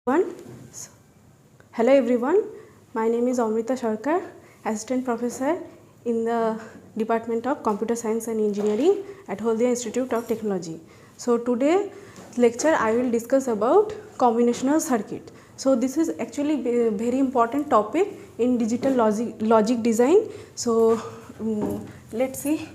Everyone. Hello everyone, my name is Amrita Sarkar, Assistant Professor in the Department of Computer Science and Engineering at Haldia Institute of Technology. So today lecture I will discuss about combinational circuit. So this is actually a very important topic in digital logic design. So let's see.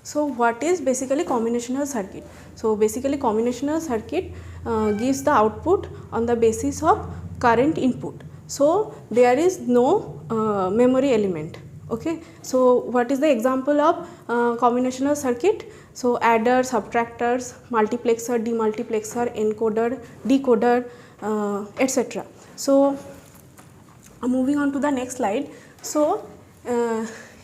So what is basically combinational circuit? So basically combinational circuit gives the output on the basis of current input. So there is no memory element. Okay. So what is the example of combinational circuit? So adder, subtractors, multiplexer, demultiplexer, encoder, decoder, etc. So moving on to the next slide. So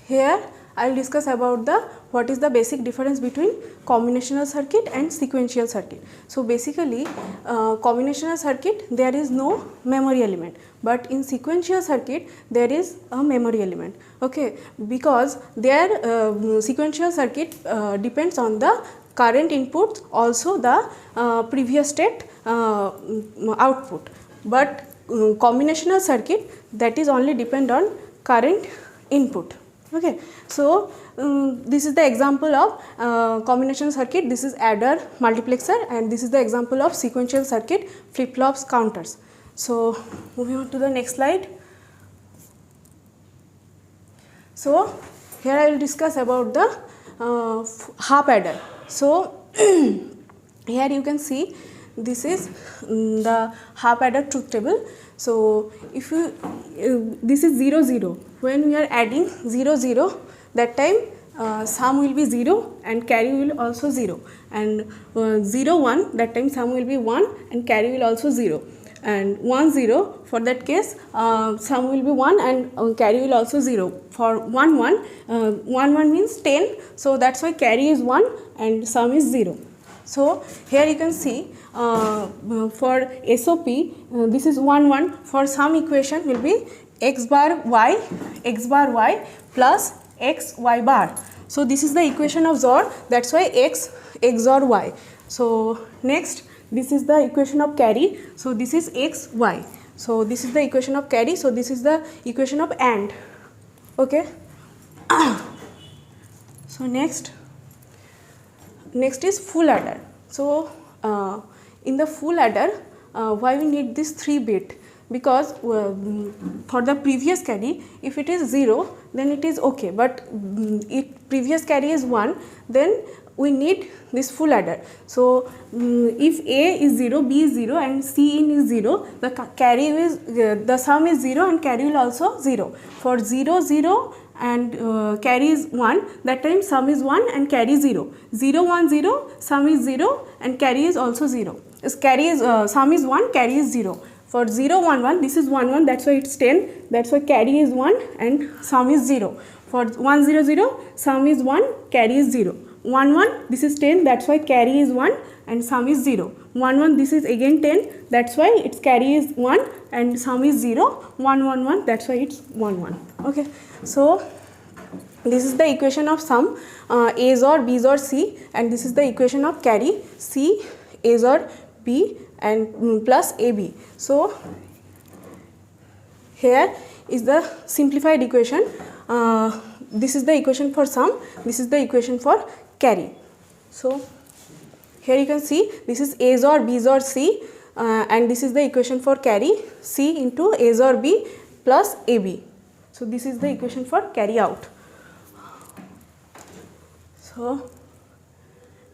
here I will discuss about what is the basic difference between combinational circuit and sequential circuit. So basically combinational circuit there is no memory element, but in sequential circuit there is a memory element. Okay, because their sequential circuit depends on the current inputs, also the previous state output, but combinational circuit that is only depend on current input. Okay, so this is the example of combinational circuit. This is adder, multiplexer, and this is the example of sequential circuit, flip-flops, counters. So moving on to the next slide. So here I will discuss about the half adder. So here you can see this is the half adder truth table. So if you this is 0 0, when we are adding 0 0, that time sum will be 0 and carry will also 0, and 0 1, that time sum will be 1 and carry will also 0, and 1 0, for that case sum will be 1 and carry will also 0. For 1 1, 1 1 means 10, so that is why carry is 1 and sum is 0. So here you can see for SOP this is 1 1, for some equation will be x bar y plus x y bar. So this is the equation of XOR, that is why x XOR y. So next this is the equation of carry, so this is x y. So this is the equation of carry, so this is the equation of AND. Okay. So next is full adder. So in the full adder why we need this 3 bit? Because for the previous carry if it is 0 then it is okay, but if previous carry is 1 then we need this full adder. So if A is 0, B is 0 and C in is 0, the carry is the sum is 0 and carry will also 0. For 0 0 and carry is 1, that time sum is 1 and carry is 0. 0 1 0, sum is 0 and carry is also 0. Sum is 1, carry is 0. For 0 1 1, this is 1 1, that is why it is 10, that is why carry is 1 and sum is 0. For 1 0 0, sum is 1, carry is 0. 1 1, this is 10, that is why carry is 1 and sum is 0. 1 1, this is again 10, that is why its carry is 1 and sum is 0. 1 1 1, that is why it is 1 1. Okay. So this is the equation of sum A XOR B XOR C, and this is the equation of carry C A XOR B and plus AB. So here is the simplified equation. This is the equation for sum, this is the equation for carry. So here you can see this is A XOR B XOR C and this is the equation for carry C into A XOR B plus AB. So this is the equation for carry out. So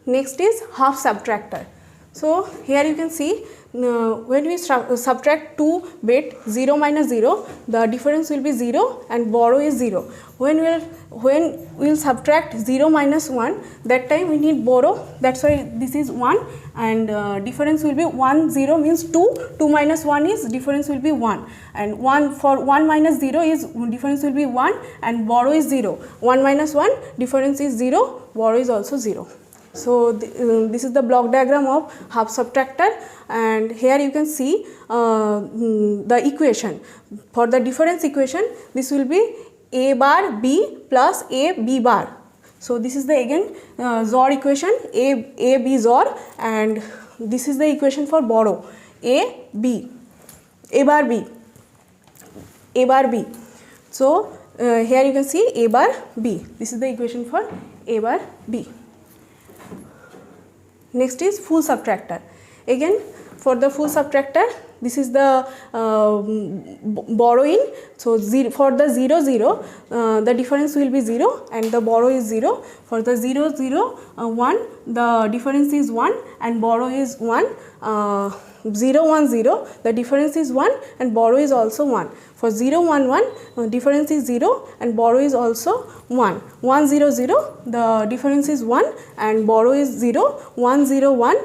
next is half subtractor. So here you can see when we subtract 2 bit 0 minus 0, the difference will be 0 and borrow is 0. When we will subtract 0 minus 1, that time we need borrow, that is why this is 1 and difference will be 1 0 means 2, 2 minus 1 is difference will be 1, and 1 for 1 minus 0 is difference will be 1 and borrow is 0. 1 minus 1, difference is 0, borrow is also 0. So this is the block diagram of half subtractor, and here you can see the equation. For the difference equation, this will be A bar B plus A B bar. So this is the again XOR equation, A B XOR, and this is the equation for borrow, A bar B. So here you can see A bar B. This is the equation for A bar B. Next is full subtractor. Again, for the full subtractor, this is the borrowing. So for the 0 0, the difference will be 0 and the borrow is 0. For the 0 0 1, the difference is 1 and borrow is 1. 0 1 0, the difference is 1 and borrow is also 1. For 0 1 1, difference is 0 and borrow is also 1. 1 0 0, the difference is 1 and borrow is 0. 1 0 1,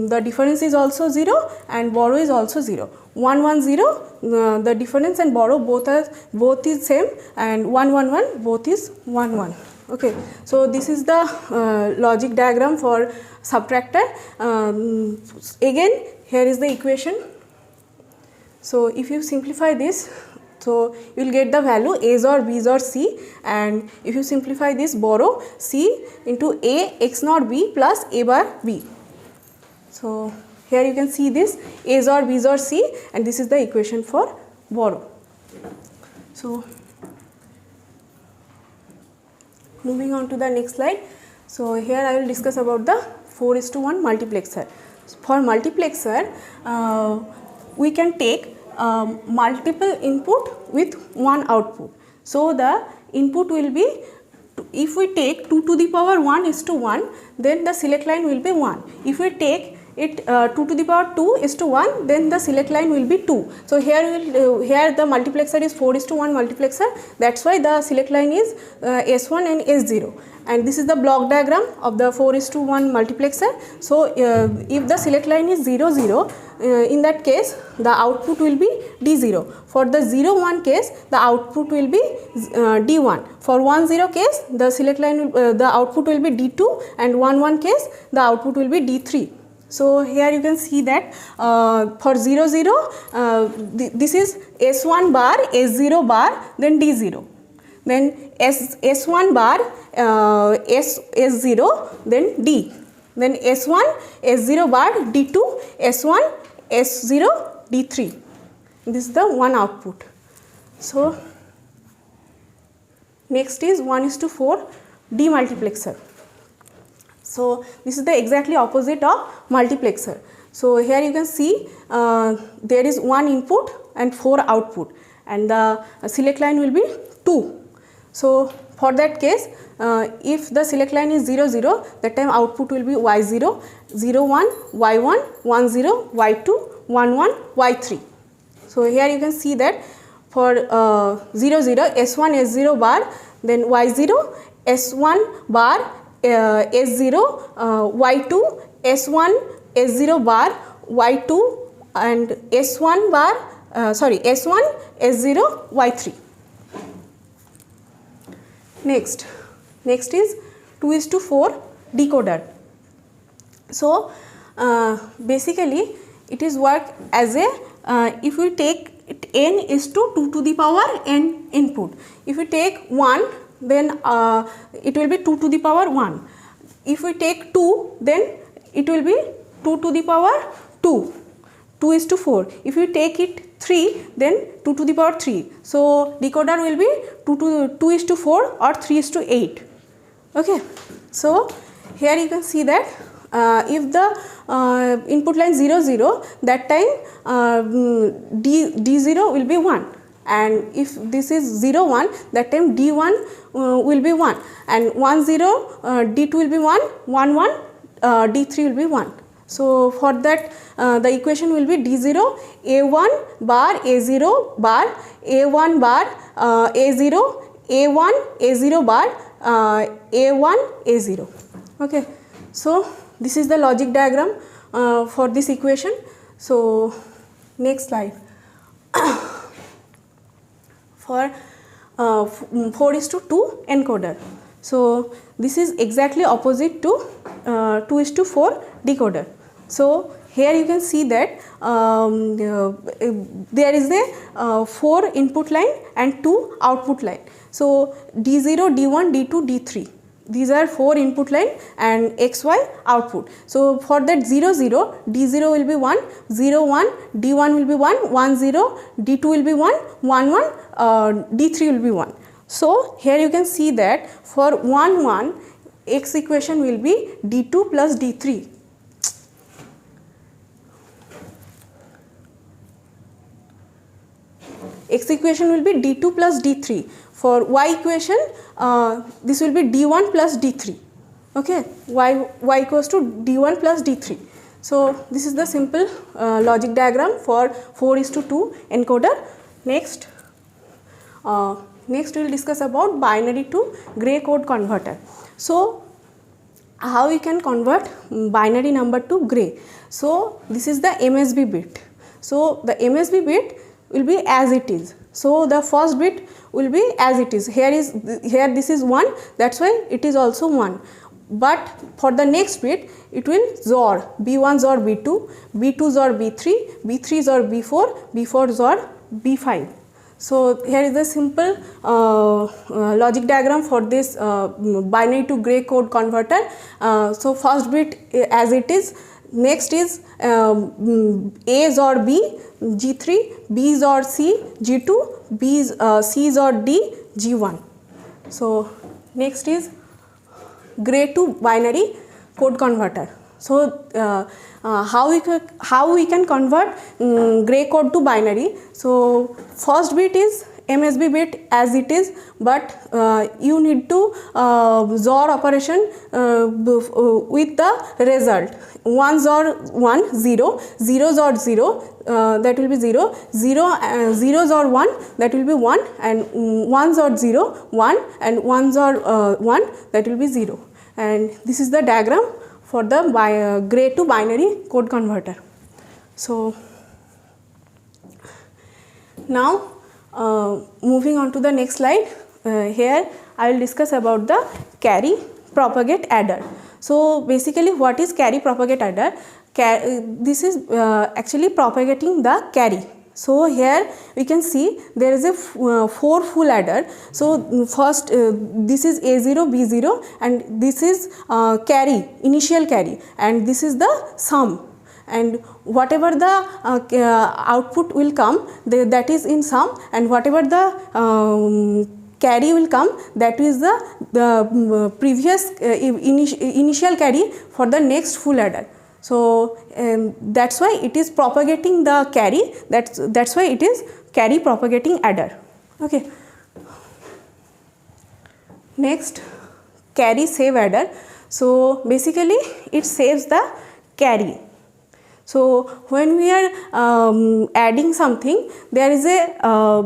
the difference is also 0 and borrow is also 0. 1 1 0, the difference and borrow both is same, and 1 1 1, both is 1 1. Okay, so this is the logic diagram for subtractor. Again, here is the equation. So if you simplify this, so you will get the value A's or B's or C, and if you simplify this, borrow C into A x naught B plus A bar B. So here you can see this A's or B's or C, and this is the equation for borrow. So moving on to the next slide. So here I will discuss about the 4:1 multiplexer. So for multiplexer, we can take multiple input with one output. So the input will be, if we take 2 to the power 1:1, then the select line will be 1. If we take it 2 to the power 2:1, then the select line will be 2. So here the multiplexer is 4:1 multiplexer. That's why the select line is S1 and S0. And this is the block diagram of the 4:1 multiplexer. So if the select line is 0 0, in that case the output will be D0. For the 0 1 case, the output will be D1. For 1 0 case, the select line the output will be D2, and 1 1 case the output will be D3. So here you can see that for 0 0, this is S1 bar, S0 bar, then D0. Then S1 bar, S0, then D. Then S1, S0 bar, D2, S1, S0, D3. This is the one output. So next is 1:4 demultiplexer. So this is the exactly opposite of multiplexer. So here you can see there is one input and 4 output, and the select line will be 2. So for that case, if the select line is 0 0, that time output will be Y0, 0 1, Y1, 1 0, Y2, 1 1, Y3. So here you can see that for 0 0, S1 S0 bar, then Y0, S1 bar, S0, Y2, S1 S0 bar, Y2, and S1 bar, S1 S0, Y3. Next is 2:4 decoder. So basically it is work as a if we take n is to 2 to the power n input. If we take 1, then it will be 2 to the power 1. If we take 2, then it will be 2 to the power 2. 2:4. If we take it 3, then 2 to the power 3. So decoder will be 2:4 or 3:8. Okay. So here you can see that if the input line 0 0, that time D0 will be 1, and if this is 0 1, that time D1 will be 1, and 1 0 D2 will be 1, 1 1 D3 will be 1. So for that the equation will be D0 A1 bar A0 bar A1 bar A0 A1 A0 bar A1 A0. Okay. So this is the logic diagram for this equation. So next slide. For 4:2 encoder. So this is exactly opposite to 2:4 decoder. So here you can see that there is a 4 input line and 2 output line. So D0, D1, D2, D3. these are 4 input line and xy output. So for that 0 0, d0 will be 1, 0 1, d1 will be 1, 1 0, d2 will be 1, 1 1, d3 will be 1. So here you can see that for 1 1, x equation will be d2 plus d3. X equation will be d2 plus d3. For y equation, this will be d1 plus d3. Okay, y equals to d1 plus d3. So this is the simple logic diagram for 4:2 encoder. Next we will discuss about binary to gray code converter. So how we can convert binary number to gray? So this is the MSB bit. So the MSB bit will be as it is. So the first bit will be as it is. Here this is 1, that's why it is also 1. But for the next bit it will XOR, B1 XOR B2, B2 XOR B3, B3 XOR B4, B4 XOR B5. So here is the simple logic diagram for this binary to gray code converter. So first bit as it is, next is A XOR B, G3, B XOR C, G2, C XOR D, G1. So next is gray to binary code converter. So how we can convert gray code to binary? So first bit is MSB bit as it is, but you need to XOR operation with the result. 1 XOR 1, 0, 0 XOR 0, that will be 0, 0 XOR 1, that will be 1, and 1 XOR 0, 1, and 1 XOR 1, that will be 0. And this is the diagram for the gray to binary code converter. So now moving on to the next slide, here I will discuss about the carry propagate adder. So basically what is carry propagate adder? This is actually propagating the carry. So here we can see there is a 4 full adder. So first this is A0, B0, and this is carry, initial carry, and this is the sum. And whatever the output will come, that is in sum, and whatever the carry will come, that is the previous initial carry for the next full adder. So that's why it is propagating the carry. That's why it is carry propagating adder. Okay. Next, carry save adder. So basically it saves the carry. So when we are adding something, there is a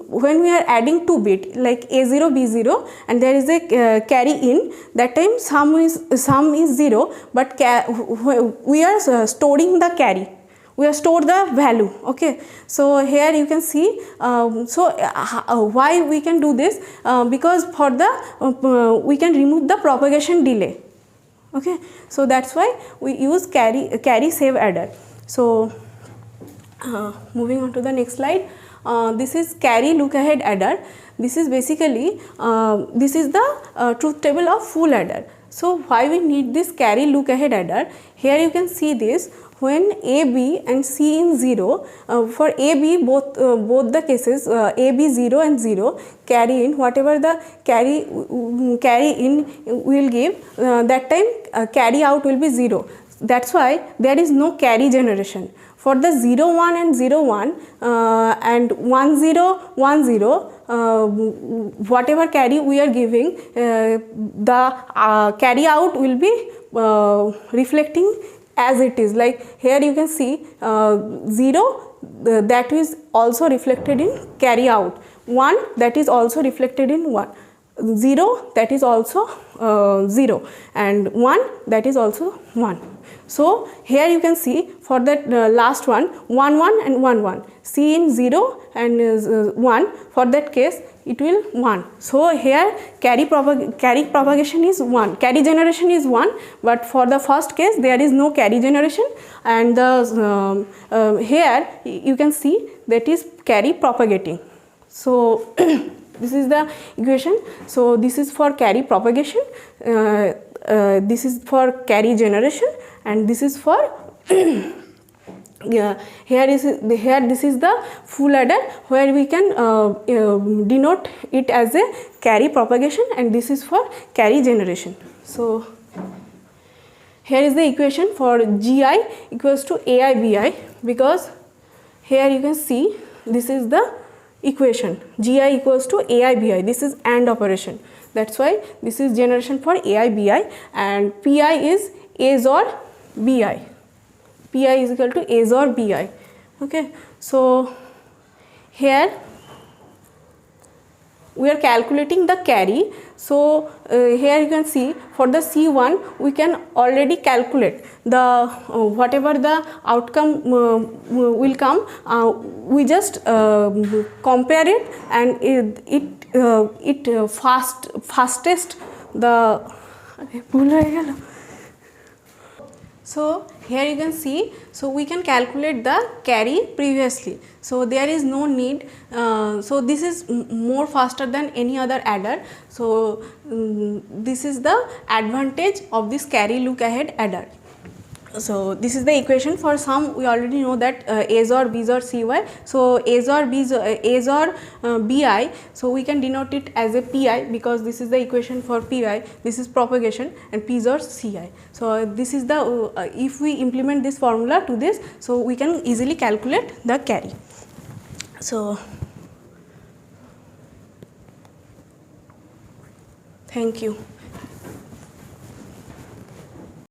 when we are adding 2 bit like A0, B0, and there is a carry in, that time sum is 0, but we are storing the carry. We have stored the value. Okay, so here you can see. Why we can do this? Because for the we can remove the propagation delay. Okay, so that's why we use carry save adder. So moving on to the next slide, this is carry look ahead adder. This is basically this is the truth table of full adder. So why we need this carry look ahead adder? Here you can see this. When A, B and C in 0, for A, B both the cases A, B 0 and 0, carry in, whatever the carry in will give, that time carry out will be 0. That's why there is no carry generation. For the 0 1 and 0 1 and 1 0 1 0, whatever carry we are giving, the carry out will be reflecting as it is. Like here you can see 0 that is also reflected in carry out, 1 that is also reflected in 1, 0 that is also 0, and 1 that is also 1. So here you can see for that last one 1 1 and 1 1, C in 0 and 1, for that case it will 1. So here carry propagation is 1, carry generation is 1, but for the first case there is no carry generation, and the here you can see that is carry propagating. So this is the equation. So this is for carry propagation, this is for carry generation, and this is for yeah, here this is the full adder, where we can denote it as a carry propagation, and this is for carry generation. So here is the equation for GI equals to AI BI, because here you can see this is the equation, GI equals to AI BI, this is AND operation, that is why this is generation for AI BI, and PI is A XOR BI, PI is equal to A XOR BI. Okay. So here we are calculating the carry. So here you can see for the C1 we can already calculate the whatever the outcome will come, we just compare it, and it fastest the so here you can see, so we can calculate the carry previously, so there is no need, so this is more faster than any other adder. So this is the advantage of this carry look ahead adder. So this is the equation for sum. We already know that A XOR B XOR CY. So A XOR BI, so we can denote it as a PI, because this is the equation for PI, this is propagation, and P XOR CI. So this is the if we implement this formula to this, so we can easily calculate the carry. So thank you.